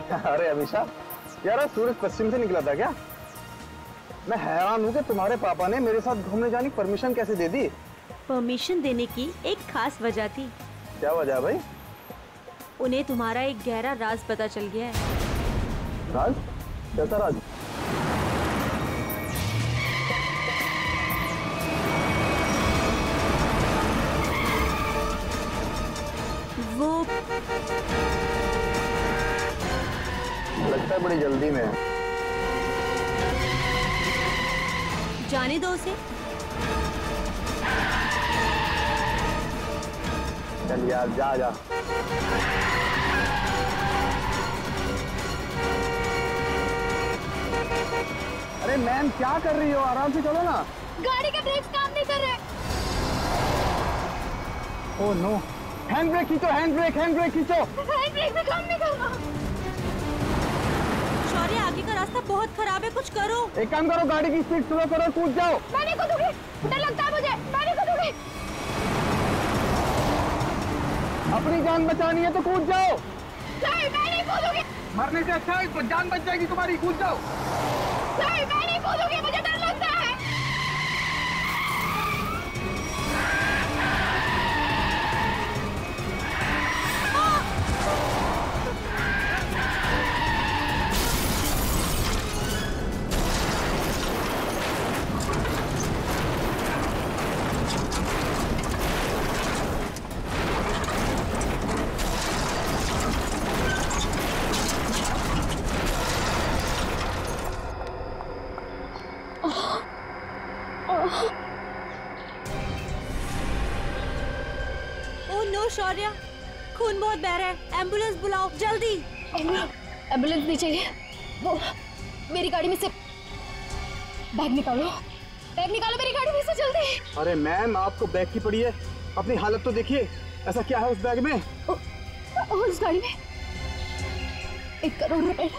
अरे अमीषा, यार सूरज पश्चिम से निकला था क्या? मैं हैरान हूँ कि तुम्हारे पापा ने मेरे साथ घूमने जाने की परमिशन कैसे दे दी? परमिशन देने की एक खास वजह थी। क्या वजह भाई? उन्हें तुम्हारा एक गहरा राज पता चल गया है। राज? कैसा राज? वो लगता है बड़ी जल्दी में है। जाने दो उसे। चल यार, जा जा। अरे मैम, क्या कर रही हो? आराम से चलो ना। गाड़ी के ब्रेक्स काम नहीं कर रहे। ओह नो, हैंड ब्रेक खींचो, हैंड ब्रेक खींचो। हैंड ब्रेक भी काम नहीं कर रहा। शौर्य, आगे का रास्ता बहुत खराब है, कुछ करो। एक काम करो, गाड़ी की स्पीड स्लो करो, कूद जाओ। मैं नहीं कूदूंगी, डर लगता है मुझे, मैं नहीं कूदूंगी। अपनी जान बचानी है तो कूद जाओ। नहीं, मैं नहीं कूदूंगी। मरने से अच्छा है जान बच जाएगी तुम्हारी, कूद जाओ। नहीं, मैं नहीं कूदूंगी, मुझे डर लगता है। शौर्य, खून बहुत बह रहा है, एम्बुलेंस बुलाओ जल्दी। एम्बुलेंस नहीं चाहिए। वो मेरी गाड़ी में से बैग निकालो मेरी गाड़ी में से जल्दी। अरे मैम, आपको बैग की पड़ी है, अपनी हालत तो देखिए। ऐसा क्या है उस बैग में? उस गाड़ी में 1 करोड़ रुपए।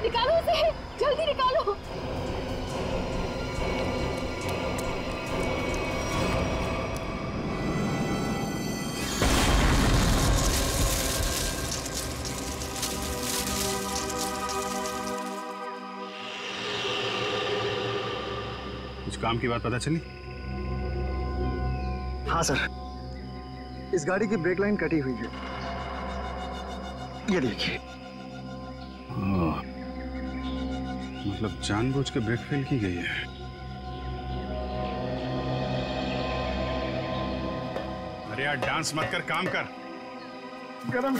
निकालो उसे, जल्दी निकालो। काम की बात पता चली? हाँ सर, इस गाड़ी की ब्रेक लाइन कटी हुई है, ये देखिए। मतलब जानबूझ के ब्रेक फेल की गई है। अरे यार, डांस मत कर, काम कर। गरम।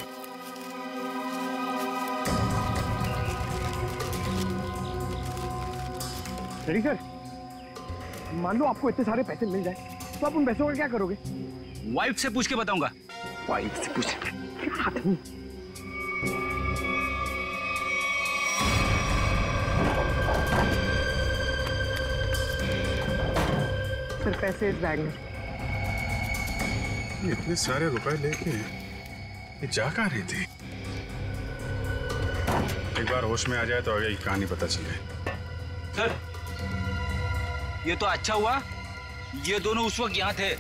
Ready sir? मान लो आपको इतने सारे पैसे मिल जाए तो आप उन पैसों का क्या करोगे? वाइफ से पूछ के बताऊंगा। वाइफ से पूछ? सर, पैसे इस बैग में। इतने सारे रुपए लेके ये जा कहाँ रही थी? एक बार होश में आ जाए तो आगे की कहानी पता चले। सर, ये तो अच्छा हुआ ये दोनों उस वक्त यहाँ थे,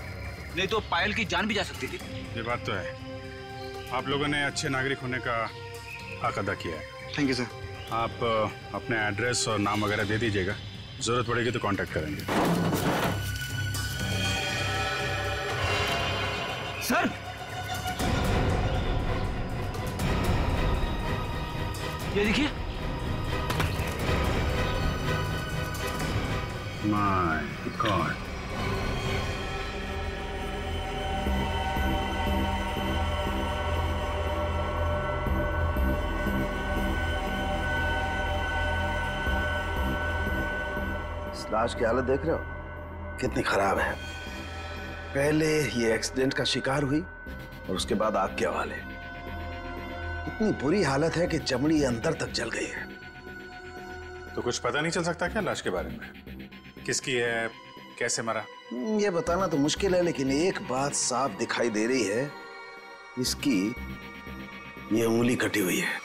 नहीं तो पायल की जान भी जा सकती थी। ये बात तो है, आप लोगों ने अच्छे नागरिक होने का हक अदा किया है। Thank you sir. आप अपने एड्रेस और नाम वगैरह दे दीजिएगा, जरूरत पड़ेगी तो कांटेक्ट करेंगे। सर, ये देखिए। माय गॉड, इस लाश की हालत देख रहे हो कितनी खराब है। पहले ये एक्सीडेंट का शिकार हुई और उसके बाद आग के हवाले। इतनी बुरी हालत है कि चमड़ी अंदर तक जल गई है। तो कुछ पता नहीं चल सकता क्या लाश के बारे में? किसकी है, कैसे मरा? ये बताना तो मुश्किल है, लेकिन एक बात साफ दिखाई दे रही है, इसकी ये उंगली कटी हुई है।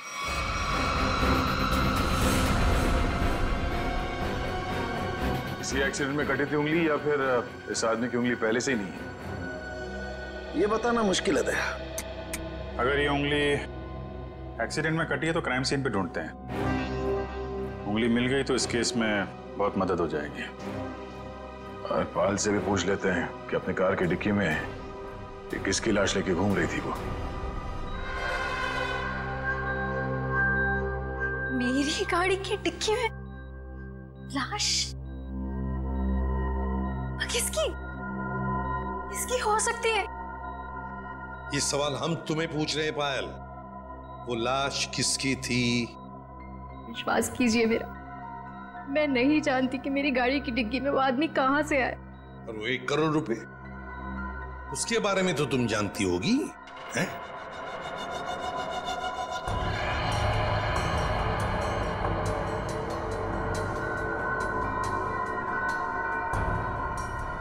किसी एक्सीडेंट में कटी थी उंगली या फिर इस आदमी की उंगली पहले से ही नहीं है? ये बताना मुश्किल है दया। अगर ये उंगली एक्सीडेंट में कटी है तो क्राइम सीन पे ढूंढते हैं। उंगली मिल गई तो इस केस में बहुत मदद हो जाएगी। और पाल से भी पूछ लेते हैं कि अपने कार की डिक्की में कि किसकी लाश लेके घूम रही थी वो। मेरी गाड़ी की डिक्की में लाश? किसकी? किसकी हो सकती है? ये सवाल हम तुम्हें पूछ रहे हैं पायल। वो लाश किसकी थी? विश्वास कीजिए मेरा, मैं नहीं जानती कि मेरी गाड़ी की डिग्गी में वो आदमी कहां से आया। और वो 1 करोड़ रुपए, उसके बारे में तो तुम जानती होगी, हैं?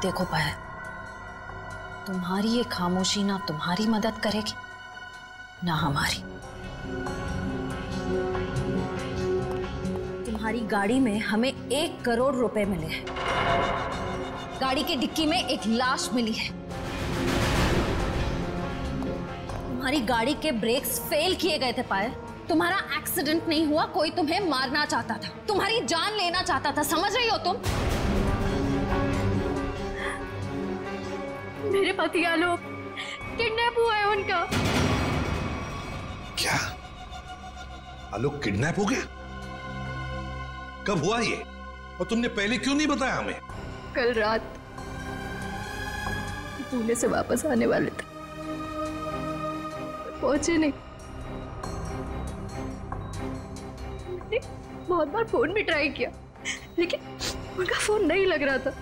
देखो पायल, तुम्हारी ये खामोशी ना तुम्हारी मदद करेगी ना हमारी। तुम्हारी गाड़ी में हमें 1 करोड़ रुपए मिले हैं, गाड़ी की डिक्की में एक लाश मिली है। तुम्हारी गाड़ी के ब्रेक्स फेल किए गए थे पायल। तुम्हारा एक्सीडेंट नहीं हुआ, कोई तुम्हें मारना चाहता था, तुम्हारी जान लेना चाहता था, समझ रही हो तुम? मेरे पति आलोक किडनैप हुआ है उनका। क्या? आलोक किडनैप हो गया? कब हुआ ये? और तुमने पहले क्यों नहीं बताया हमें? कल रात पुणे से वापस आने वाले थे, पहुंचे नहीं। मैंने बहुत बार फोन भी ट्राई किया, लेकिन उनका फोन नहीं लग रहा था।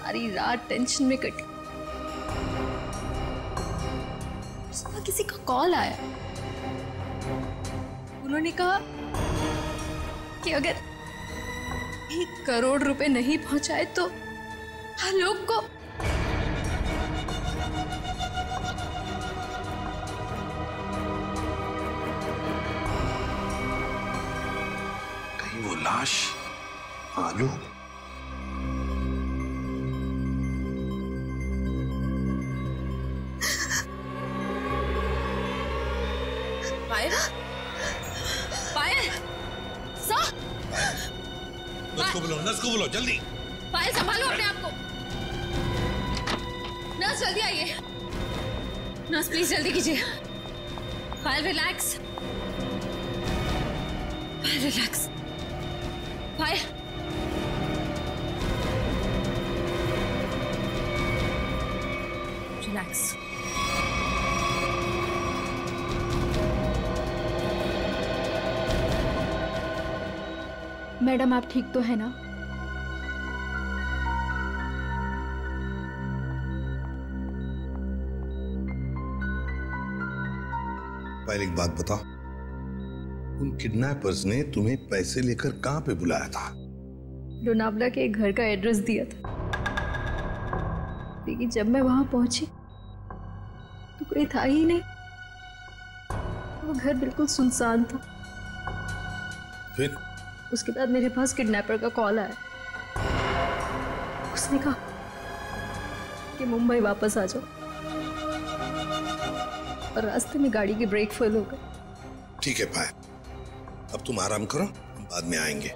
सारी रात टेंशन में कटी। सुबह किसी का कॉल आया, उन्होंने कहा कि अगर 1 करोड़ रुपए नहीं पहुंचाए तो आलोक को कहीं वो लाश आलोक? पायल, पायल, सर, नर्स को बोलो जल्दी। पायल संभालो अपने आप को। नर्स जल्दी आइए। नर्स प्लीज जल्दी कीजिए। पायल रिलैक्स, पायल रिलैक्स, पायल। रिलैक्स। मैडम आप ठीक तो है ना? पहले एक बात बताओ, उन किडनैपर्स ने तुम्हें पैसे लेकर कहां पे बुलाया था? लोनावला के एक घर का एड्रेस दिया था, लेकिन जब मैं वहां पहुंची तो कोई था ही नहीं। वो घर बिल्कुल सुनसान था। फिर उसके बाद मेरे पास किडनैपर का कॉल आया। उसने कहा कि मुंबई वापस आ जाओ, और रास्ते में गाड़ी की ब्रेक फेल हो गई। ठीक है पायल, अब तुम आराम करो, हम बाद में आएंगे।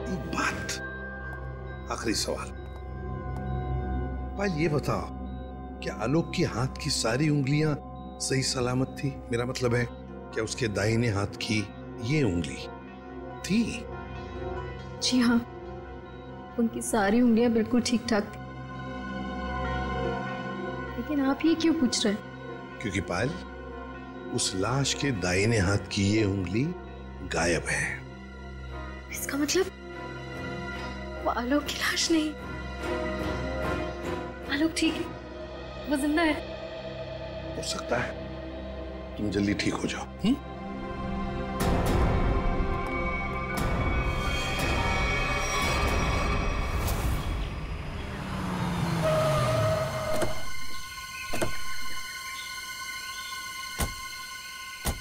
एक बात, आखिरी सवाल। पायल ये बताओ, क्या आलोक के हाथ की सारी उंगलियां सही सलामत थी? मेरा मतलब है, क्या उसके दाहिने हाथ की ये उंगली थी? जी हाँ, उनकी सारी उंगलियां बिल्कुल ठीक ठाक थी। लेकिन आप ये क्यों पूछ रहे हैं? क्योंकि पायल, उस लाश के दाहिने हाथ की ये उंगली गायब है। इसका मतलब वो आलोक की लाश नहीं। आलोक ठीक है, वो जिंदा है। हो सकता है, तुम जल्दी ठीक हो जाओ।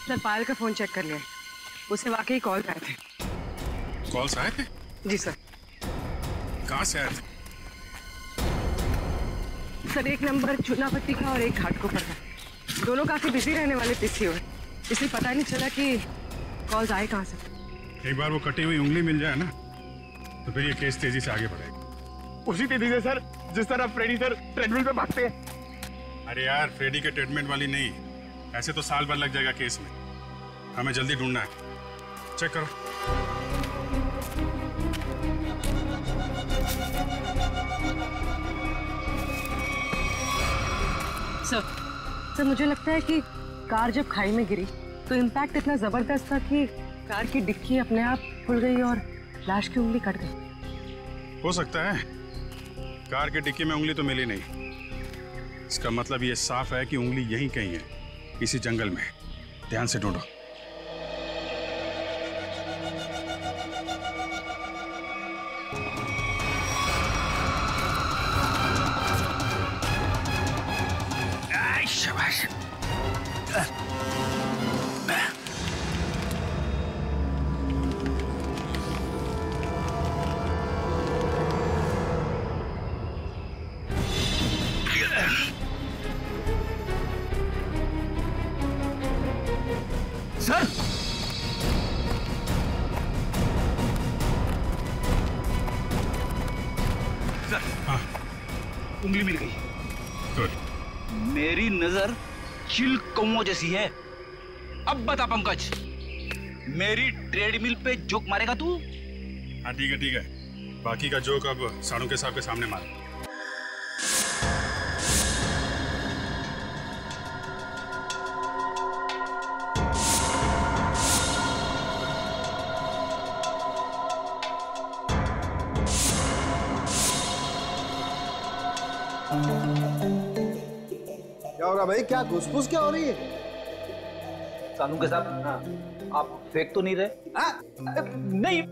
सर पायल का फोन चेक कर लिया, उसे वाकई कॉल आए थे। कॉल्स आए थे? जी सर। कहां से आए थे? सर एक नंबर चूनापट्टी का और एक घाटकोपर का, दोनों काफी बिजी रहने वाले पीसीओ है, इसलिए पता नहीं चला कि कॉल्स आए कहाँ से। एक बार वो कटी हुई उंगली मिल जाए ना तो फिर ये केस तेजी से आगे बढ़ेगा। उसी तेजी से सर जिस तरह फ्रेडी सर ट्रेडमिल पे भागते हैं। अरे यार फ्रेडी के ट्रीटमेंट वाली नहीं, ऐसे तो साल भर लग जाएगा केस में। हमें जल्दी ढूंढना है। चेक करो। सर मुझे लगता है कि कार जब खाई में गिरी तो इम्पैक्ट इतना जबरदस्त था कि कार की डिक्की अपने आप खुल गई और लाश की उंगली कट गई। हो सकता है, कार के डिक्की में उंगली तो मिली नहीं। इसका मतलब ये साफ है कि उंगली यहीं कहीं है, इसी जंगल में। ध्यान से ढूंढो। शाबाश। सर सर, हाँ उंगली मिल गई। गुड। मेरी नजर चिल कौओं जैसी है। अब बता पंकज, मेरी ट्रेडमिल पे जोक मारेगा तू? हाँ ठीक है ठीक है, बाकी का जोक अब साड़ू के साहब के सामने मार। क्या हो रहा भाई? क्या घुसपुस क्या हो रही है? सानू के साथ आप फेंक तो नहीं रहे? नहीं,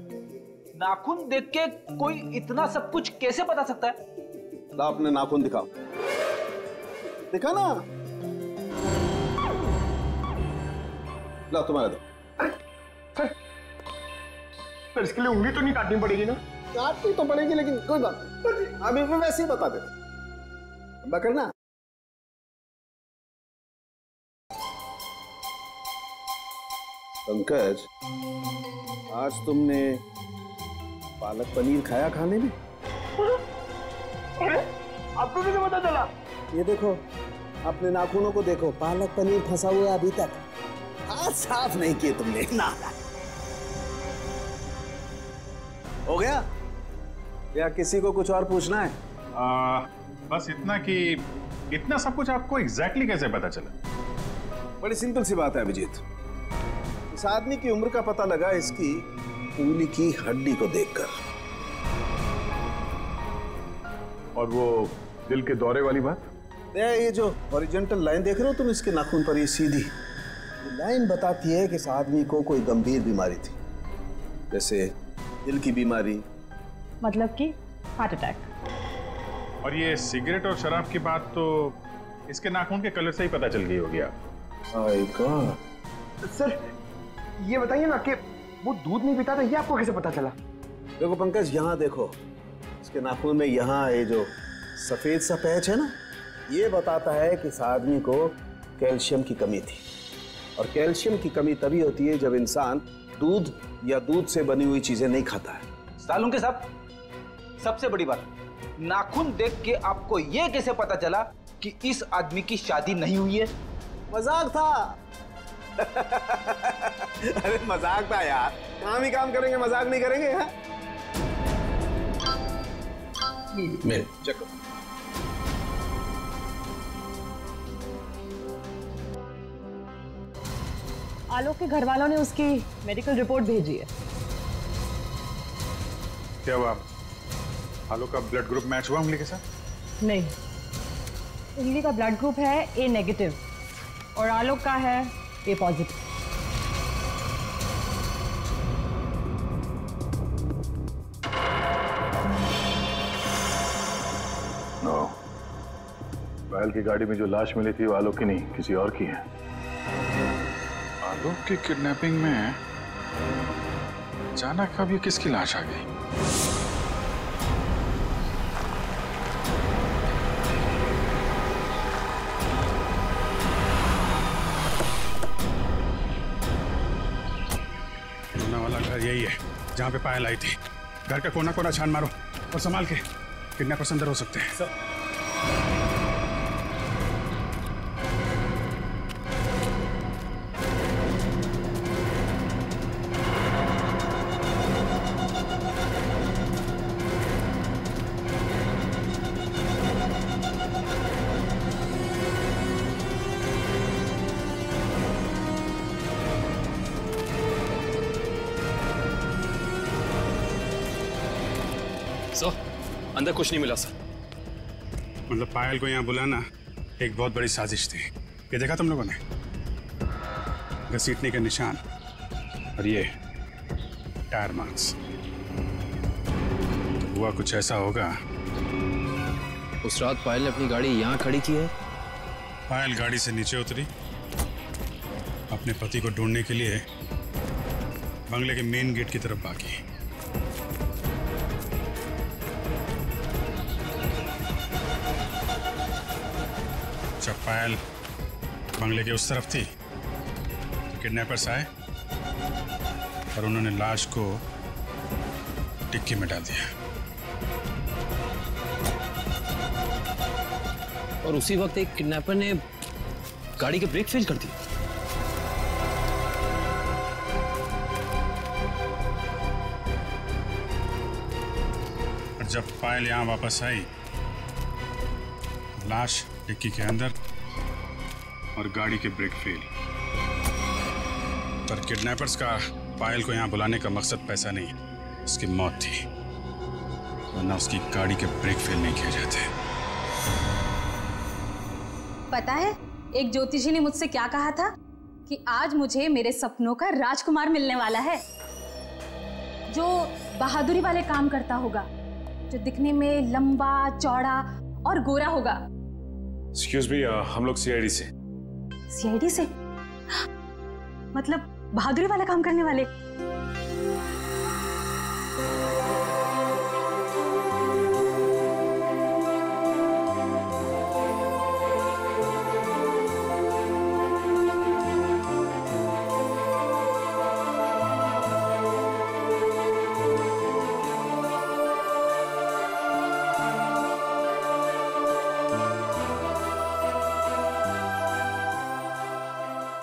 नाखून देख के कोई इतना सब कुछ कैसे बता सकता है? ला अपने नाखून दिखाओ। दिखा ना। ला तुम्हारा दो। सर इसके लिए उंगली तो नहीं काटनी पड़ेगी ना? काटनी तो पड़ेगी लेकिन कोई बात नहीं, अभी मैं वैसे ही बता देता। करना पंकज, आज तुमने पालक पनीर खाया खाने में? आपको कैसे पता चला? ये देखो, अपने नाखूनों को देखो, पालक पनीर फंसा हुआ है अभी तक। हाथ साफ नहीं किए तुमने ना। हो गया या किसी को कुछ और पूछना है? बस इतना कि इतना सब कुछ आपको एग्जैक्टली कैसे पता चला? बड़ी सिंपल सी बात है अभिजीत। इस आदमी की उम्र का पता लगा इसकी उंगली की हड्डी को देखकर। और वो दिल के दौरे वाली बात? ये जो हॉरिजॉन्टल लाइन देख रहे हो तुम इसके नाखून पर, ये सीधी ये लाइन बताती है कि इस आदमी को कोई गंभीर बीमारी थी, जैसे दिल की बीमारी। मतलब कि हार्ट अटैक। और ये सिगरेट और शराब की बात तो इसके नाखून के कलर से ही पता चल गई होगी। आप सर ये बताइए ना कि वो दूध नहीं पीता था, ये आपको कैसे पता चला? देखो पंकज, यहाँ देखो, इसके नाखून में यहाँ ये जो सफेद सा पैच है ना, ये बताता है कि इस आदमी को कैल्शियम की कमी थी। और कैल्शियम की कमी तभी होती है जब इंसान दूध या दूध से बनी हुई चीजें नहीं खाता है। सालू के साथ सबसे बड़ी बात, नाखून देख के आपको ये कैसे पता चला कि इस आदमी की शादी नहीं हुई है? मजाक था। अरे मजाक था यार, काम ही काम करेंगे, मजाक नहीं करेंगे। हाँ? मैं चेक करो। आलोक के घर वालों ने उसकी मेडिकल रिपोर्ट भेजी है। क्या हुआ? आलोक का ब्लड ग्रुप मैच हुआ उंगली के साथ? नहीं, उंगली का ब्लड ग्रुप है ए नेगेटिव और आलोक का है ए पॉजिटिव। नो, बैल की गाड़ी में जो लाश मिली थी वो आलोक की नहीं, किसी और की है। आलोक की किडनैपिंग में अचानक अब ये किसकी लाश आ गई? सर यही है जहाँ पे पायल आई थी। घर का कोना कोना छान मारो और संभाल के, किडनैपर्स अंदर हो सकते हैं। सर अंदर कुछ नहीं मिला सर। मतलब पायल को यहाँ बुलाना एक बहुत बड़ी साजिश थी। ये देखा तुम लोगों ने? घसीटने के निशान और ये टायर मार्क्स। तो हुआ कुछ ऐसा होगा। उस रात पायल ने अपनी गाड़ी यहाँ खड़ी की है। पायल गाड़ी से नीचे उतरी, अपने पति को ढूंढने के लिए बंगले के मेन गेट की तरफ भागी। जब पायल बंगले के उस तरफ थी तो किडनैपर्स आए और उन्होंने लाश को डिक्की में डाल दिया। और उसी वक्त एक किडनैपर ने गाड़ी के ब्रेक फेल कर दिए। और जब पायल यहां वापस आई, लाश डिक्की के अंदर और गाड़ी के ब्रेक फेल। पर किडनैपर्स का पायल को यहां बुलाने का मकसद पैसा नहीं, उसकी मौत थी, वरना उसकी गाड़ी के ब्रेक फेल नहीं किए जाते। पता है एक ज्योतिषी ने मुझसे क्या कहा था कि आज मुझे मेरे सपनों का राजकुमार मिलने वाला है, जो बहादुरी वाले काम करता होगा, जो दिखने में लंबा चौड़ा और गोरा होगा। एक्सक्यूज मी, हम लोग सीआईडी से। सीआईडी से? मतलब बहादुरी वाला काम करने वाले?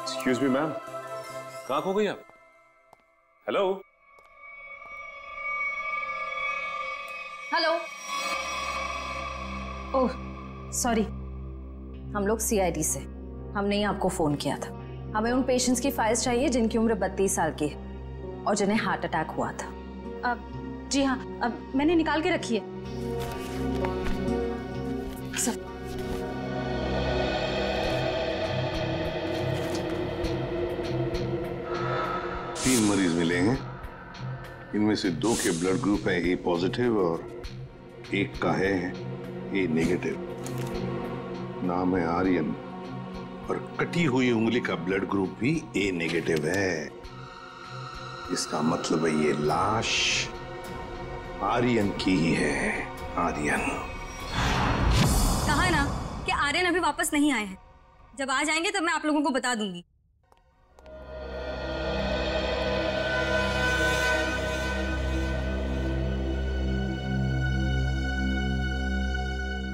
एक्सक्यूज मी मैम, कहाँ खो गई आप? Hello hello. ओह सॉरी, हम लोग सीआईडी से, हमने ही आपको फोन किया था। हमें उन पेशेंट्स की फाइल्स चाहिए जिनकी उम्र 32 साल की है और जिन्हें हार्ट अटैक हुआ था। अब जी हाँ, अब मैंने निकाल के रखी है सर। तीन मरीज मिलेंगे, इनमें से 2 के ब्लड ग्रुप है ए पॉजिटिव और एक का है ए नेगेटिव। नाम है आर्यन और कटी हुई उंगली का ब्लड ग्रुप भी ए नेगेटिव है। इसका मतलब है ये लाश आर्यन की ही है। आर्यन कहा है ना कि आर्यन अभी वापस नहीं आए हैं। जब आ जाएंगे तब मैं आप लोगों को बता दूंगी।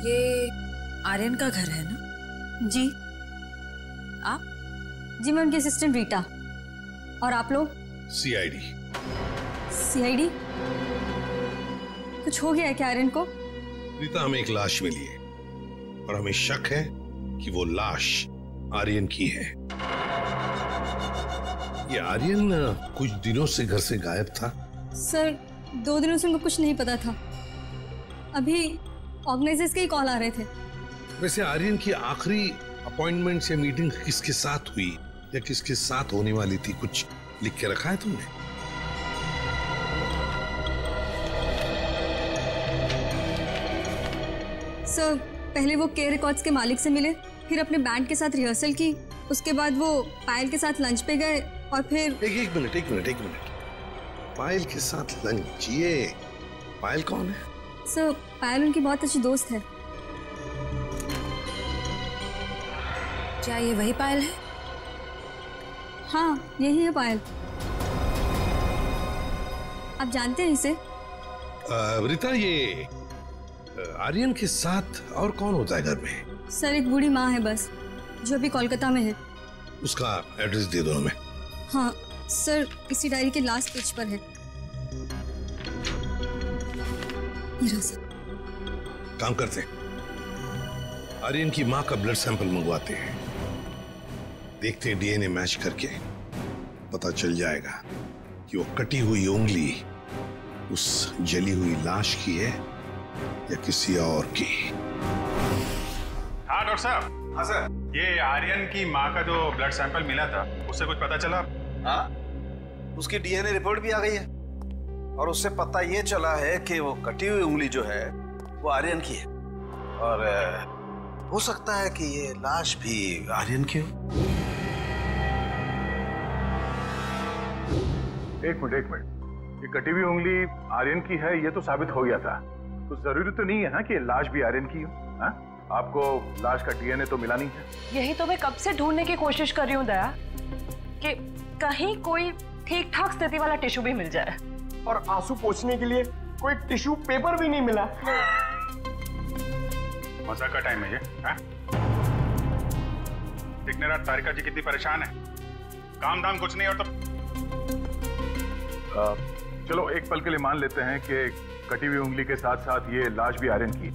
ये आर्यन का घर है ना? जी। आप? जी मैं उनकी असिस्टेंट रीटा। और आप लोग? सीआईडी। सीआईडी? कुछ हो गया है क्या आर्यन को? रीता, हमें एक लाश मिली है और हमें शक है कि वो लाश आर्यन की है। ये आर्यन कुछ दिनों से घर से गायब था। सर 2 दिनों से उनको कुछ नहीं पता था। अभी ऑर्गेनाइजर्स के ही कॉल आ रहे थे। वैसे आर्यन की आखिरी अपॉइंटमेंट या मीटिंग किसके साथ हुई या किसके साथ होने वाली थी, कुछ लिख के रखा है तुमने? सर पहले वो के रिकॉर्ड्स के मालिक से मिले, फिर अपने बैंड के साथ रिहर्सल की, उसके बाद वो पायल के साथ लंच पे गए और फिर एक मिनट। पायल के साथ लंच? ये पायल कौन है? सर पायल उनकी बहुत अच्छी दोस्त है। क्या ये वही पायल है? हाँ यही है पायल। आप जानते हैं इसे? रीता, ये आर्यन के साथ और कौन होता है घर में? सर एक बूढ़ी माँ है बस, जो अभी कोलकाता में है। उसका एड्रेस दे दो हमें। हाँ सर, इसी डायरी के लास्ट पेज पर है। ये रहा सर। काम करते हैं, आर्यन की माँ का ब्लड सैंपल मंगवाते हैं, देखते हैं डीएनए मैच करके पता चल जाएगा कि वो कटी हुई उंगली उस जली हुई लाश की है या किसी और की। हाँ डॉक्टर साहब। हाँ सर। ये आर्यन की माँ का जो ब्लड सैंपल मिला था उससे कुछ पता चला? हाँ, उसकी डीएनए रिपोर्ट भी आ गई है और उससे पता ये चला है कि वो कटी हुई उंगली जो है वो आर्यन की है और हो सकता है कि ये लाश भी आर्यन की हो। एक मिनट, ये कटी हुई उंगली आर्यन की है ये तो साबित हो गया था, तो जरूरी तो नहीं है ना कि लाश भी आर्यन की हो। हाँ? आपको लाश का डीएनए तो मिला नहीं है। यही तो मैं कब से ढूंढने की कोशिश कर रही हूँ दया, कि कहीं कोई ठीक ठाक स्थिति वाला टिश्यू भी मिल जाए। और आंसू पोंछने के लिए कोई टिश्यू पेपर भी नहीं मिला। मजाक का टाइम है ये? दिखने रहा तारिका जी कितनी परेशान है, काम धाम कुछ नहीं और तो चलो एक पल के लिए मान लेते हैं कि कटी हुई उंगली के साथ साथ ये लाश भी आर्यन की।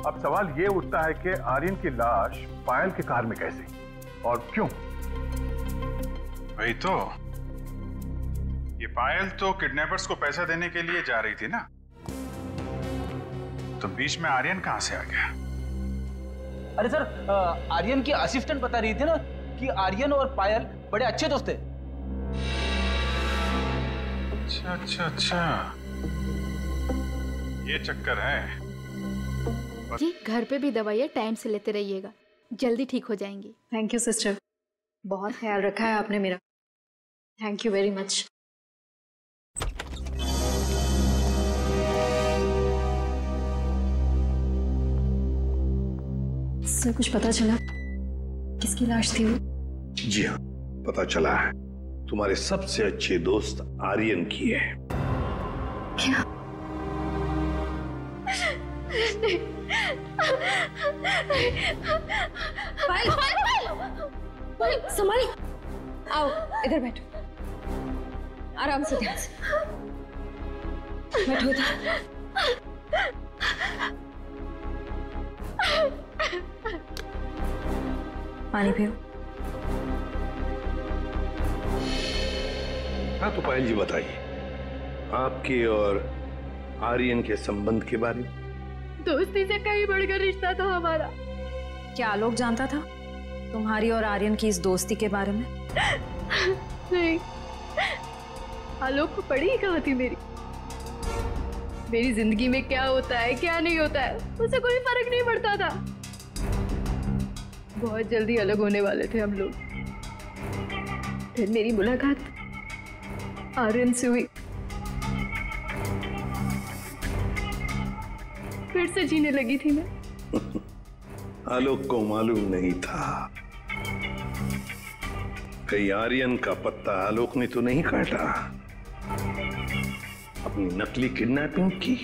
अब सवाल ये उठता है कि आर्यन की लाश पायल के कार में कैसे और क्यों? वही तो, ये पायल तो किडनैपर्स को पैसा देने के लिए जा रही थी ना, तो बीच में आर्यन कहां से आ गया? अरे सर, आर्यन की असिस्टेंट बता रही थी ना कि आर्यन और पायल बड़े अच्छे दोस्त थे। अच्छा, ये चक्कर है। जी, घर पे भी दवाइयाँ टाइम से लेते रहिएगा, जल्दी ठीक हो जाएंगी। थैंक यू सिस्टर, बहुत ख्याल रखा है आपने मेरा। Thank you very much. Sir कुछ पता चला किसकी लाश थी वो? जी हाँ, पता चला है, तुम्हारे सबसे अच्छे दोस्त आर्यन की है। क्या? पायल, संभाली। आओ इधर बैठो, आराम से, ध्यान से बैठो इधर। पानी पियो। हाँ तो पायल जी बताइए, आपके और आर्यन के संबंध के बारे में। दोस्ती से कहीं बढ़कर रिश्ता था हमारा। क्या आलोक जानता था तुम्हारी और आर्यन की इस दोस्ती के बारे में? नहीं, आलोक को पड़ी ही कहाँ थी मेरी जिंदगी में क्या होता है क्या नहीं होता है उसे कोई फर्क नहीं पड़ता था। बहुत जल्दी अलग होने वाले थे हम लोग, फिर मेरी मुलाकात आर्यन से हुई, फिर से जीने लगी थी मैं। आलोक को मालूम नहीं था कहीं आर्यन का पत्ता आलोक ने तो नहीं काटा, अपनी नकली किडनैपिंग की,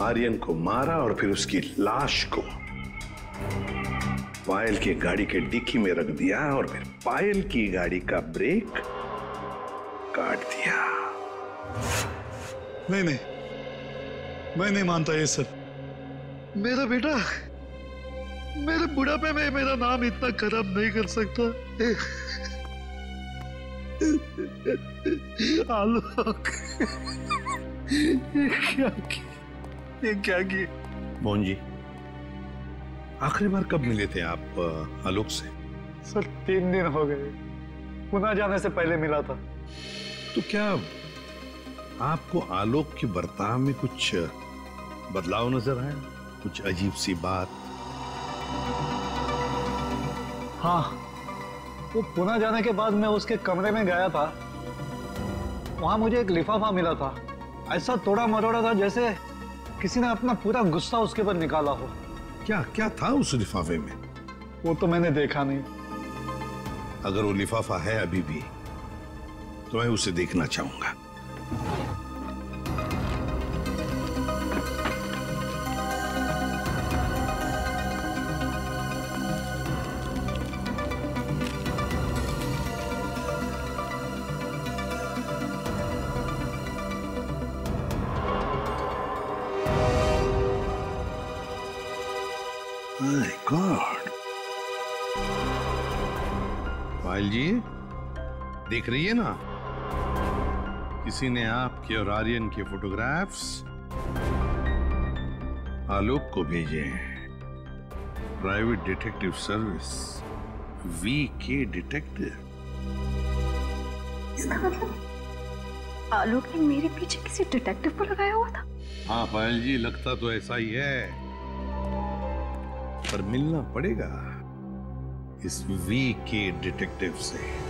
आर्यन को मारा और फिर उसकी लाश को पायल की गाड़ी के डिक्की में रख दिया और फिर पायल की गाड़ी का ब्रेक काट दिया। नहीं, मैं नहीं मानता ये सब। मेरा बेटा मेरे बुढ़ापे में मेरा नाम इतना खराब नहीं कर सकता। आलोक, क्या किए? मोहन जी, आखिरी बार कब मिले थे आप आलोक से? सर 3 दिन हो गए, पुणे जाने से पहले मिला था। तो क्या आपको आलोक के बर्ताव में कुछ बदलाव नजर आया, कुछ अजीब सी बात? हाँ, वो पुणे जाने के बाद मैं उसके कमरे में गया था, वहां मुझे एक लिफाफा मिला था, ऐसा तोड़ा मरोड़ा था जैसे किसी ने अपना पूरा गुस्सा उसके ऊपर निकाला हो। क्या क्या था उस लिफाफे में? वो तो मैंने देखा नहीं। अगर वो लिफाफा है अभी भी तो मैं उसे देखना चाहूंगा। पायल जी, देख रही है ना, किसी ने आपके और आर्यन के फोटोग्राफ्स आलोक को भेजे हैं। Private detective service, VK detective. इसका मतलब आलोक ने मेरे पीछे किसी डिटेक्टिव को लगाया हुआ था। हाँ पायल जी, लगता तो ऐसा ही है, पर मिलना पड़ेगा इस वीके डिटेक्टिव से।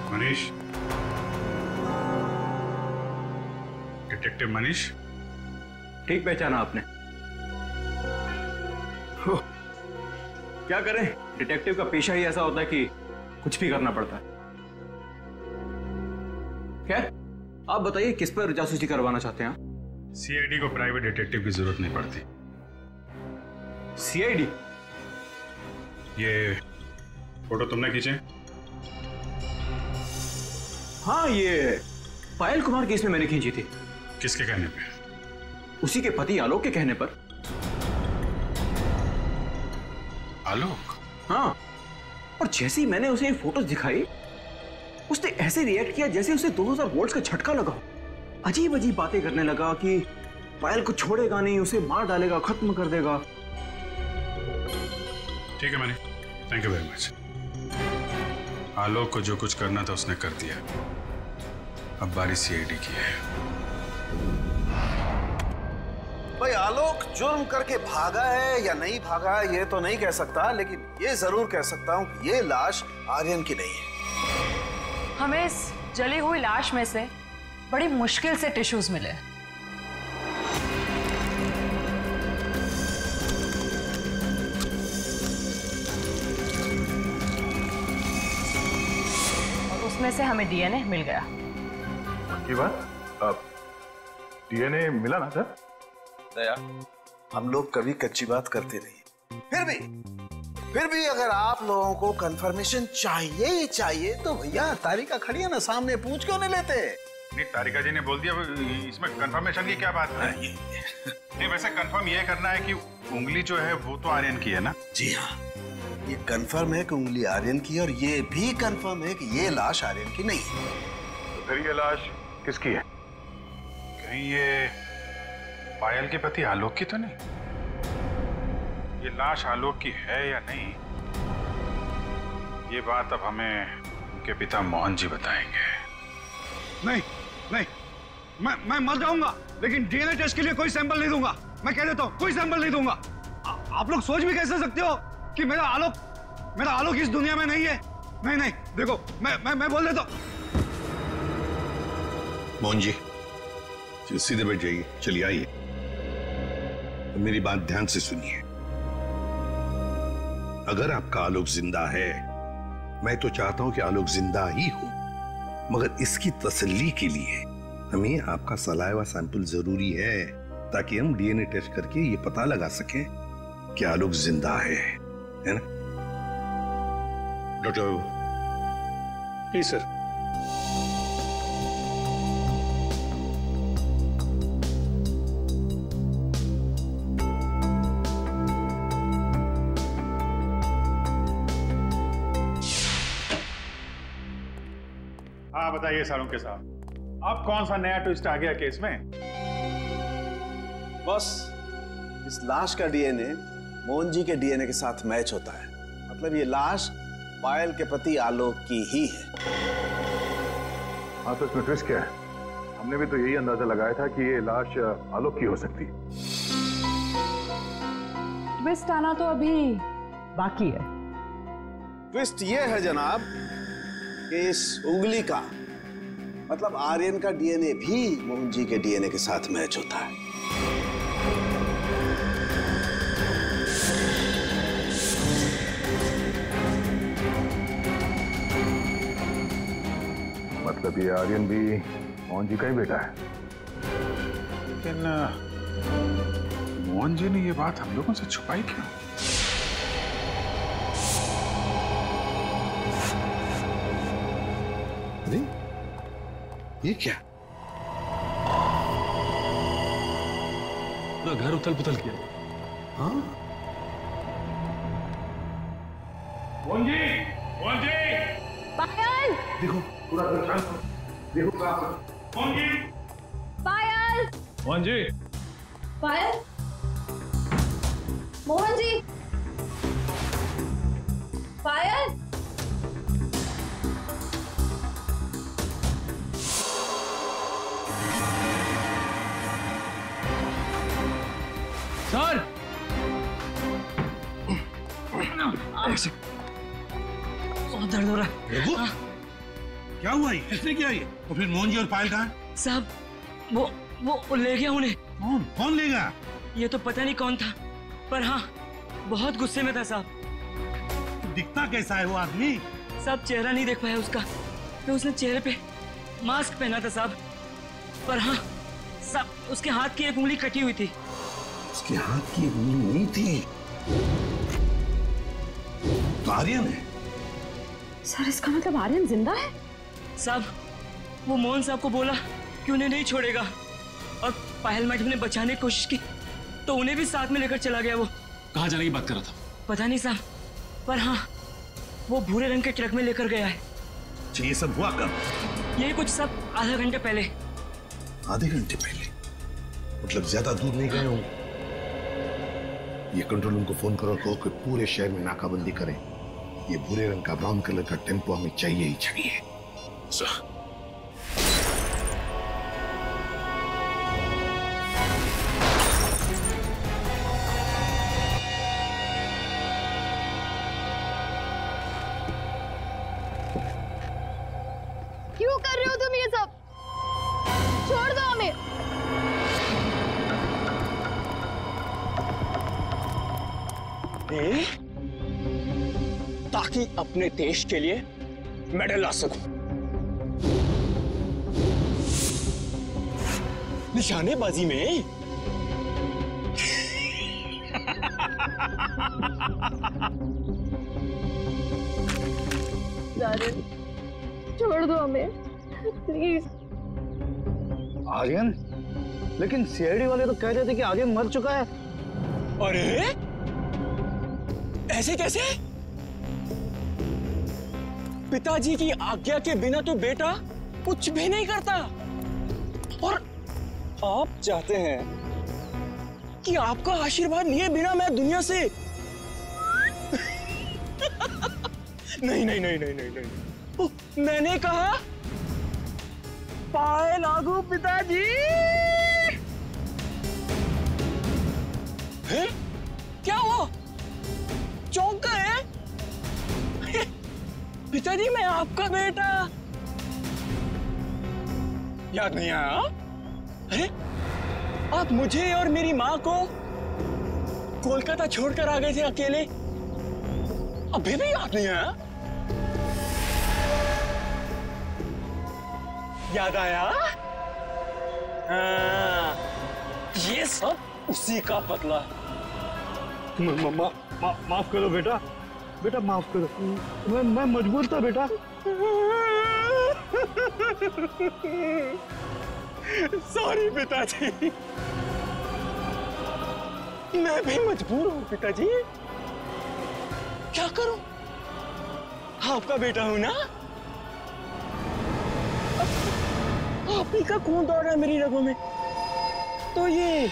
मनीष, डिटेक्टिव मनीष। ठीक पहचाना आपने। क्या करें, डिटेक्टिव का पेशा ही ऐसा होता है कि कुछ भी करना पड़ता है। खैर, आप बताइए किस पर जासूसी करवाना चाहते हैं? सीआईडी को प्राइवेट डिटेक्टिव की जरूरत नहीं पड़ती। सीआईडी? ये फोटो तुमने खींचे? हाँ, ये पायल कुमार केस में मैंने खींची थी। किसके कहने पे? उसी के पति आलोक के कहने पर। आलोक? हाँ, और जैसे ही मैंने उसे ये फोटोज दिखाई, उसने ऐसे रिएक्ट किया जैसे उसे 2000 वोल्ट्स का झटका लगा। अजीब अजीब बातें करने लगा कि पायल को छोड़ेगा नहीं, उसे मार डालेगा, खत्म कर देगा। ठीक है Manish, thank you very much. Alok को जो कुछ करना था उसने कर दिया, अब बारी सीआईडी की है। भाई आलोक जुर्म करके भागा है या नहीं भागा है ये तो नहीं कह सकता, लेकिन ये जरूर कह सकता हूँ कि ये लाश आर्यन की नहीं है। हमें इस जली हुई लाश में से बड़ी मुश्किल से टिश्यूज मिले। और उसमें से हमें डीएनए मिल गया। की बात? अब डीएनए मिला ना सर? दया, हम लोग कभी कच्ची बात करते नहीं। फिर भी अगर आप लोगों को कंफर्मेशन चाहिए ही चाहिए तो भैया तारिका खड़ी है ना सामने, पूछ क्यों नहीं लेते? नहीं, तारिका जी ने बोल दिया, इसमें कंफर्मेशन की क्या बात है? नहीं, वैसे कंफर्म ये करना है कि उंगली जो है वो तो आर्यन की है ना? जी हाँ, ये कंफर्म है कि उंगली आर्यन की, और ये भी कंफर्म है कि ये लाश आर्यन की नहीं है। तो फिर ये लाश किसकी है? कहीं ये पायल के पति आलोक की तो नहीं? ये लाश आलोक की है या नहीं, ये बात अब हमें उनके पिता मोहन जी बताएंगे। नहीं नहीं, मैं मर जाऊंगा, लेकिन डीएनए टेस्ट के लिए कोई सैंपल नहीं दूंगा। मैं कह देता हूँ, कोई सैंपल नहीं दूंगा। आप लोग सोच भी कैसे सकते हो कि मेरा आलोक इस दुनिया में नहीं है? नहीं नहीं, देखो मैं बोल देता हूँ। मोहन जी, सीधे बैठ जाइए, चलिए आइए, तो मेरी बात ध्यान से सुनिए। अगर आपका आलोक जिंदा है, मैं तो चाहता हूं कि आलोक जिंदा ही हो, मगर इसकी तसल्ली के लिए हमें आपका सलाइवा सैंपल जरूरी है, ताकि हम डीएनए टेस्ट करके ये पता लगा सकें कि आलोक जिंदा है ना? डॉक्टर जी सर। हाँ बताइए सालुंके साहब, अब कौन सा नया ट्विस्ट आ गया केस में? बस इस लाश का डीएनए मोहन जी के डीएनए के साथ मैच होता है, मतलब ये लाश पायल के पति आलोक की ही है। हाँ, तो इसमें ट्विस्ट क्या है? हमने भी तो यही अंदाजा लगाया था कि ये लाश आलोक की हो सकती है। ट्विस्ट आना तो अभी बाकी है। ट्विस्ट ये है जनाब कि इस उंगली का मतलब आर्यन का डीएनए भी मोहन जी के डीएनए के साथ मैच होता है। मतलब ये आर्यन भी मोहन जी का ही बेटा है। लेकिन मोहन जी ने ये बात हम लोगों से छुपाई क्यों? अरे ये क्या? पूरा घर उथल पुथल किया। हाँ मोहन जी, मोहन जी, पायल, देखो पूरा घर शांत हो। देखो मोहन जी, पायल, मोहन जी, पायल, मोहन जी, पायल। सर ऐसे बहुत दर्द हो रहा है। रघु, क्या हुआ ये? किसने किया ये? तो फिर मोहन जी और पायल कहाँ हैं? साहब वो ले गया उन्हें। कौन ले गया? ये तो पता नहीं कौन था, पर हाँ बहुत गुस्से में था साहब। दिखता कैसा है वो आदमी? साहब चेहरा नहीं देख पाया उसका, तो उसने चेहरे पे मास्क पहना था साहब। पर हाँ साहब उसके हाथ की एक उंगली कटी हुई थी। उसके हाथ की एक उंगली नहीं थी तो आर्यन है। सर इसका मतलब आर्यन जिंदा है? साहब वो मोहन साहब को बोला कि उन्हें नहीं छोड़ेगा, और पायल मैडम ने बचाने की कोशिश की तो उन्हें भी साथ में लेकर चला गया। वो कहाँ जाने की बात कर रहा था? पता नहीं साहब, पर हाँ वो भूरे रंग के ट्रक में लेकर गया है। ये सब हुआ कब? ये कुछ सब आधा घंटे पहले। आधे घंटे पहले? मतलब ज्यादा दूर नहीं गए होंगे। ये कंट्रोल रूम को फोन करो, कहो कि पूरे शहर में नाकाबंदी करें। ये भूरे रंग का ब्राउन कलर का टेम्पो हमें चाहिए ही चाहिए। क्यों कर रहे हो तुम ये सब? छोड़ दो हमें। ताकि अपने देश के लिए मेडल ला सकूं। निशानेबाजी में दादन, छोड़ दो हमें प्लीज। आर्यन? लेकिन सीआईडी वाले तो कह रहे थे कि आर्यन मर चुका है। अरे ऐसे कैसे? पिताजी की आज्ञा के बिना तो बेटा कुछ भी नहीं करता, और आप चाहते हैं कि आपका आशीर्वाद लिए बिना मैं दुनिया से नहीं नहीं नहीं नहीं नहीं नहीं, मैंने कहा पाए लागू पिताजी। हैं? क्या हुआ? चौंक गए? पिताजी मैं आपका बेटा। याद नहीं आया? अरे आप मुझे और मेरी माँ को कोलकाता छोड़कर आ गए थे अकेले, अभी भी याद नहीं आया? याद आया? ये सब उसी का बदला है। माफ करो बेटा, बेटा माफ करो। मैं मजबूर था बेटा। सॉरी पिताजी, मैं भी मजबूर हूँ पिताजी। क्या करूं? आपका बेटा हूं ना। आप ही का खून दौड़ रहा है मेरी रगों में, तो ये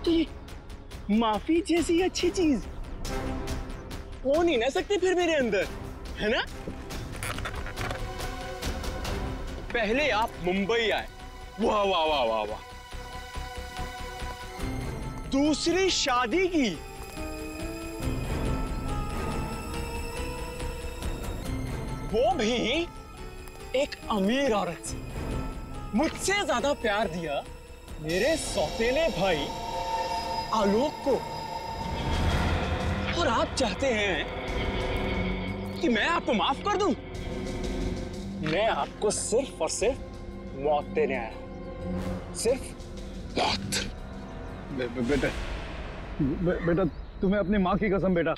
तो ये माफी जैसी अच्छी चीज हो नहीं ना सकती फिर मेरे अंदर, है ना? पहले आप मुंबई आए, वाह वाह वाह वाह वाह। दूसरी शादी की, वो भी एक अमीर औरत से। मुझसे ज्यादा प्यार दिया मेरे सौतेले भाई आलोक को, और आप चाहते हैं कि मैं आपको माफ कर दूं? मैं आपको सिर्फ और सिर्फ मौत देने आया। सिर्फ मौत। बेटा तुम्हें अपनी माँ की कसम बेटा।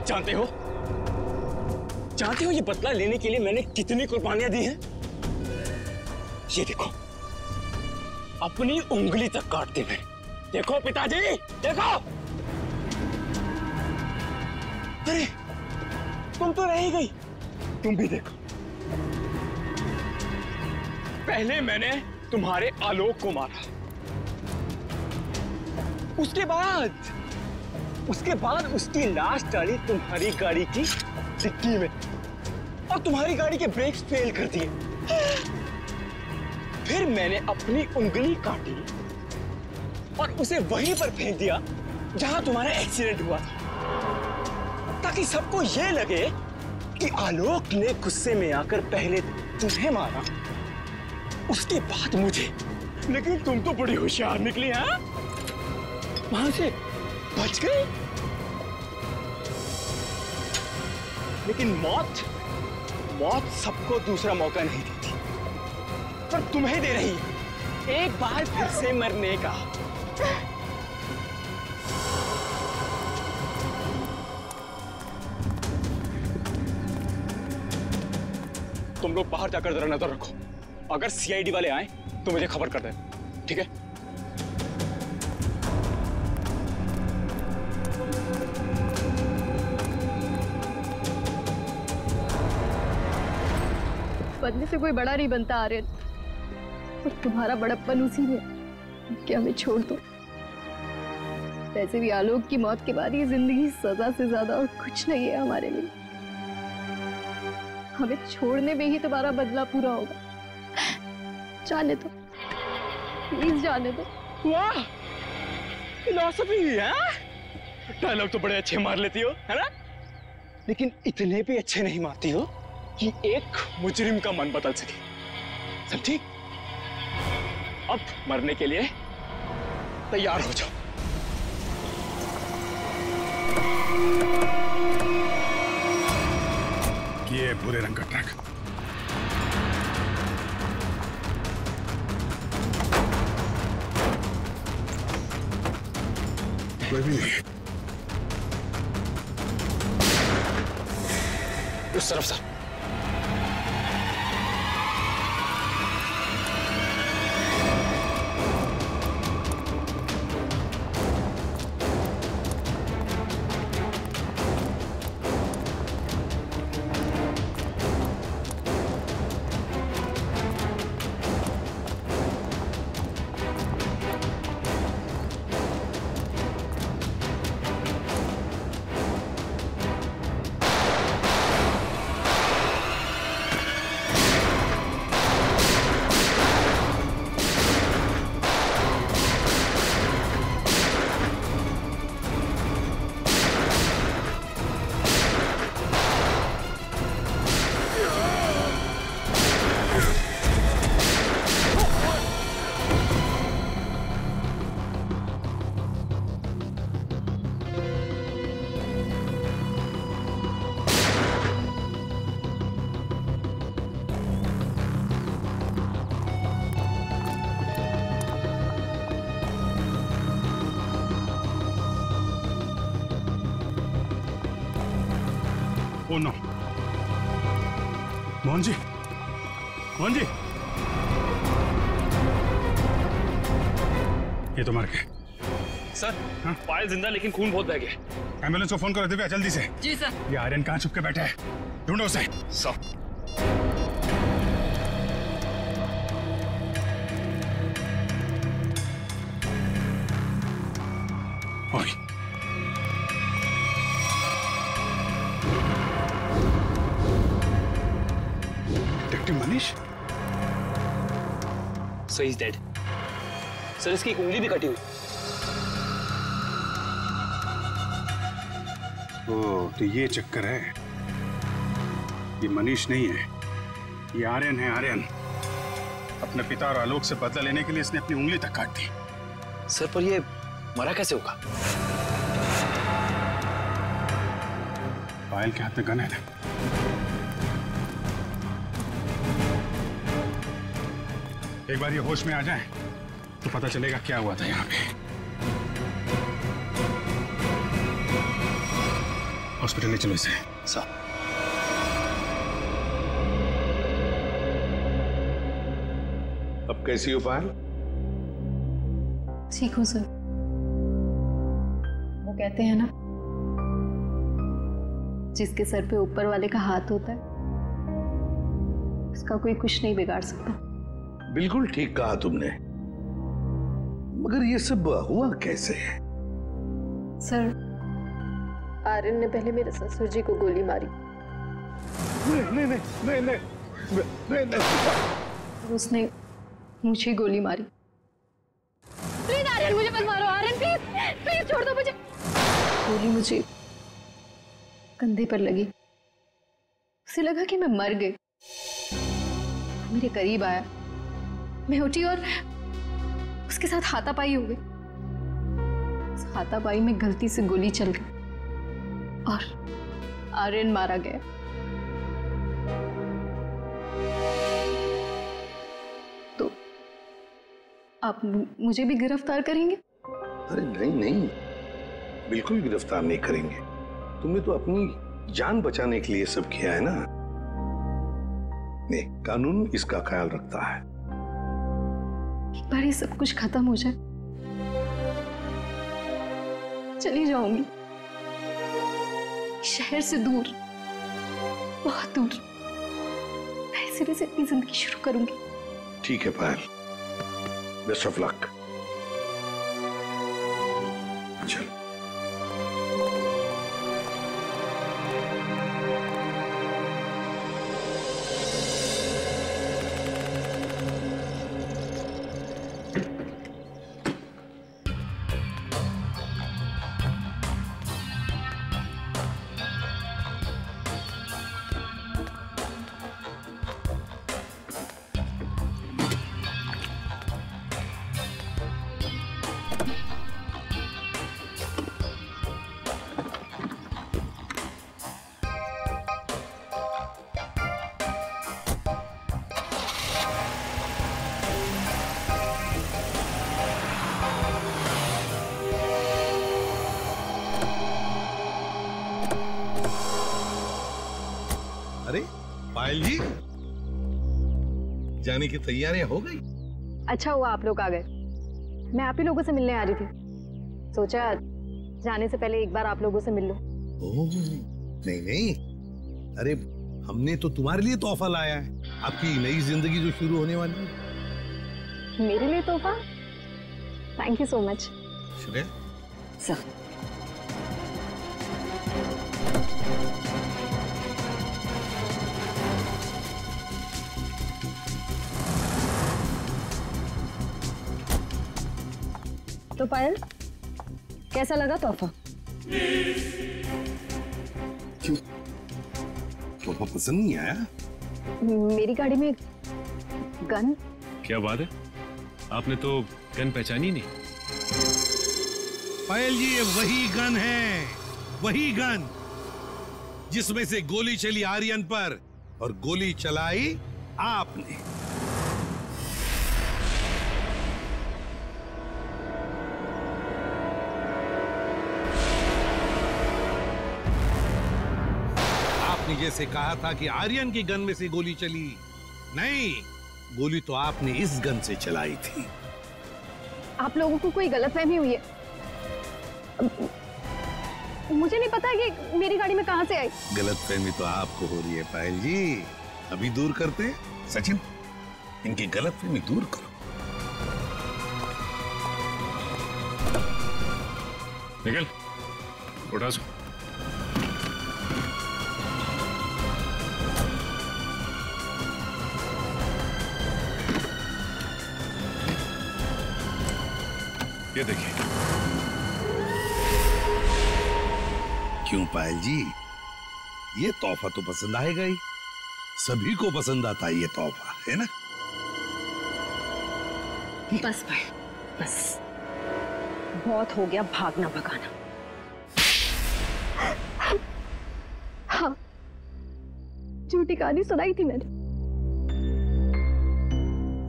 जानते हो ये बदला लेने के लिए मैंने कितनी कुर्बानियां दी हैं? ये देखो, अपनी उंगली तक काट दी मैंने। देखो पिताजी, देखो। अरे तुम तो रह ही गई, तुम भी देखो। पहले मैंने तुम्हारे आलोक को मारा, उसके बाद उसकी लाश डाली तुम्हारी गाड़ी की डिक्की में और तुम्हारी गाड़ी के ब्रेक्स फेल कर दिए। फिर मैंने अपनी उंगली काटी और उसे वहीं पर फेंक दिया जहां तुम्हारा एक्सीडेंट हुआ था, ताकि सबको यह लगे कि आलोक ने गुस्से में आकर पहले तुम्हें मारा, उसके बाद मुझे। लेकिन तुम तो बड़ी होशियार निकली, हाँ? वहां से बच गई। लेकिन मौत सबको दूसरा मौका नहीं देती, पर तुम्हें दे रही है एक बार फिर से मरने का। तुम लोग बाहर जाकर जरा नजर रखो, अगर सीआईडी वाले आए तो मुझे खबर कर देना, ठीक है? बनने से कोई बड़ा नहीं बनता आर्यन, और तुम्हारा बड़प्पन उसी में कि हमें छोड़ दो। वैसे भी आलोक की मौत के बाद ये जिंदगी सजा से ज्यादा और कुछ नहीं है हमारे लिए। हमें छोड़ने में ही तुम्हारा बदला पूरा होगा। जाने दो, प्लीज जाने दो। वाह, फिलॉसफी है। डायलॉग तो बड़े अच्छे मार लेती हो, है ना? लेकिन इतने भी अच्छे नहीं मारती हो कि एक मुजरिम का मन बदल सके। समझी? अब मरने के लिए तैयार हो जाओ। ये भूरे रंग का ट्रक। कोई भी नहीं। उस तरफ sir. Oh no, Mohan ji, Mohan ji, ये तो मर गए। सर, हाँ? पायल जिंदा लेकिन खून बहुत बह गया। एम्बुलेंस को फोन करो दिव्या, जल्दी से। जी सर। ये आर्यन कहाँ छुप के बैठा है, ढूंढो उसे। सर। ओए। Manish, so he's dead. Sir इसकी एक उंगली भी कटी हुई। ओह, तो ये चक्कर है। ये मनीष नहीं है, ये आर्यन है। आर्यन अपने पिता और आलोक से बदला लेने के लिए इसने अपनी उंगली तक काट दी। सर पर ये मरा कैसे होगा? पायल के हाथ में गन है ना। एक बार ये होश में आ जाए तो पता चलेगा क्या हुआ था यहाँ पे। हॉस्पिटल ले चलो इसे। सर। अब कैसी हो पायल? ठीक हूँ सर। वो कहते हैं ना, जिसके सर पे ऊपर वाले का हाथ होता है उसका कोई कुछ नहीं बिगाड़ सकता। बिल्कुल ठीक कहा तुमने, मगर ये सब हुआ कैसे? सर, आर्यन ने पहले मेरे ससुर जी को गोली मारी। नहीं नहीं नहीं नहीं नहीं नहीं। उसने मुझे गोली मारी। प्लीज आर्यन, मुझे मत मारो आर्यन, प्लीज प्लीज छोड़ दो मुझे। गोली मुझे कंधे पर लगी। उसे लगा कि मैं मर गई। मेरे करीब आया, मैं उठी और उसके साथ हाथापाई हो गई। उस हाथापाई में गलती से गोली चल गई और आर्यन मारा गया। तो आप मुझे भी गिरफ्तार करेंगे? अरे नहीं नहीं, बिल्कुल गिरफ्तार नहीं करेंगे। तुमने तो अपनी जान बचाने के लिए सब किया है ना। नहीं, कानून इसका ख्याल रखता है। एक बार ये सब कुछ खत्म हो जाए, चली जाऊंगी शहर से दूर, बहुत दूर। मैं सिरे से अपनी जिंदगी शुरू करूंगी। ठीक है पायल, बेस्ट ऑफ लक। चल। अरे पायल जी, जाने की तैयारियां हो गई? अच्छा हुआ आप लोग आ गए। मैं आप ही लोगों से मिलने आ रही थी। सोचा जाने से पहले एक बार आप लोगों से मिल लो। ओह, नहीं नहीं, अरे हमने तो तुम्हारे लिए तोहफा लाया है। आपकी नई जिंदगी जो शुरू होने वाली है। मेरे लिए तोहफा? Thank you so much. शुक्रिया सर। तो पायल, कैसा लगा तोहफा? क्यों, तोहफा पसंद नहीं आया? मेरी गाड़ी में गन। क्या बात है, आपने तो गन पहचानी नहीं। पायल जी, ये वही गन है, वही गन जिसमें से गोली चली आर्यन पर और गोली चलाई आपने। आपने जैसे कहा था कि आर्यन की गन में से गोली चली, नहीं, गोली तो आपने इस गन से चलाई थी। आप लोगों को कोई गलतफहमी हुई है। मुझे नहीं पता कि मेरी गाड़ी में कहां से आई। गलतफहमी तो आपको हो रही है पायल जी। अभी दूर करते हैं। सचिन, इनकी गलतफहमी दूर करो। निकल, उठा सो। ये देखिए। क्यों पायल जी, ये तोहफा तो पसंद आएगा ही। सभी को पसंद आता है ये तोहफा, है ना? बस भाई, बस बहुत हो गया भागना भगाना। हाँ, झूठी कहानी सुनाई थी मैंने।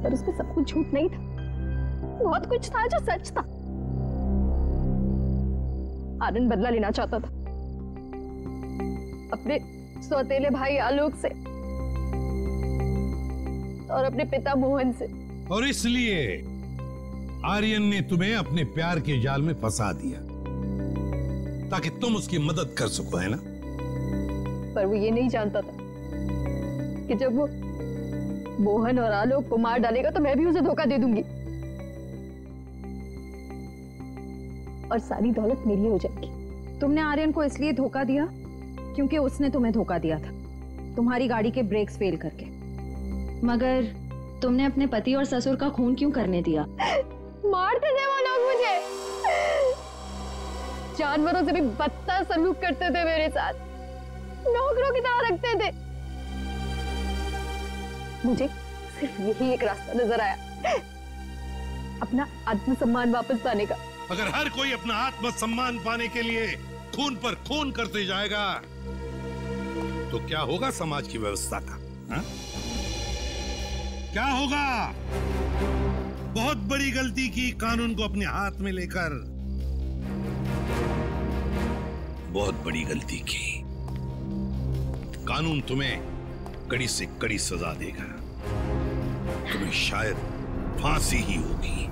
पर उसमें सब कुछ झूठ नहीं था, बहुत कुछ था जो सच था। आर्यन बदला लेना चाहता था अपने सौतेले भाई आलोक से और अपने पिता मोहन से, और इसलिए आर्यन ने तुम्हें अपने प्यार के जाल में फंसा दिया ताकि तुम उसकी मदद कर सको, है ना? पर वो ये नहीं जानता था कि जब वो मोहन और आलोक को मार डालेगा तो मैं भी उसे धोखा दे दूंगी और सारी दौलत मेरी हो जाएगी। तुमने आर्यन को इसलिए धोखा दिया क्योंकि उसने तुम्हें धोखा दिया था, तुम्हारी गाड़ी के ब्रेक्स फेल करके। मगर तुमने अपने पति और ससुर का खून क्यों करने दिया? मारते थे वो लोग मुझे, जानवरों से भी बदतर सलूक करते थे मेरे साथ, नौकरों की तरह रखते थे। मुझे सिर्फ यही एक रास्ता नजर आया, अपना आत्मसम्मान वापस पाने का। अगर हर कोई अपना आत्मसम्मान पाने के लिए खून पर खून करते जाएगा तो क्या होगा समाज की व्यवस्था का? हा? क्या होगा? बहुत बड़ी गलती की कानून को अपने हाथ में लेकर, बहुत बड़ी गलती की। कानून तुम्हें कड़ी से कड़ी सजा देगा, तुम्हें शायद फांसी ही होगी।